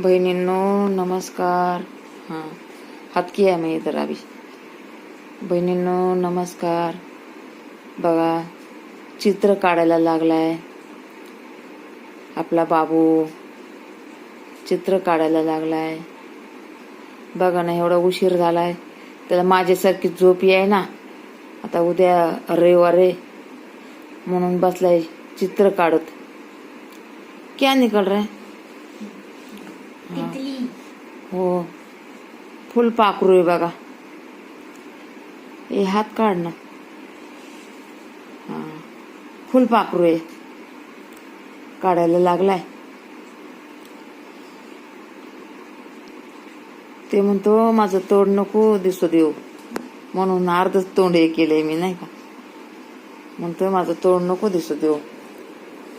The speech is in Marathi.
बहिणींनो नमस्कार. हां हात किया मी इधर अभी. बहिणींनो नमस्कार. बघा चित्र काढायला लागलाय आपला बाबू. चित्र काढायला लागलाय बघा ना. एवढा उशीर झालाय त्याला माझ्यासारखी झोप याय ना. आता उद्या रविवार आहे म्हणून बसलाय चित्र काढत. क्या निकल रहा है? हो फुल पाखरू आहे बघा. हे हात काढ ना. हा फुल पाखरू आहे काढायला लागलाय. ते म्हणतो माझं तोंड नको दिसू देऊ म्हणून अर्धच तोंड हे केलंय मी नाही का. म्हणतो माझं तोंड नको दिसू देऊ.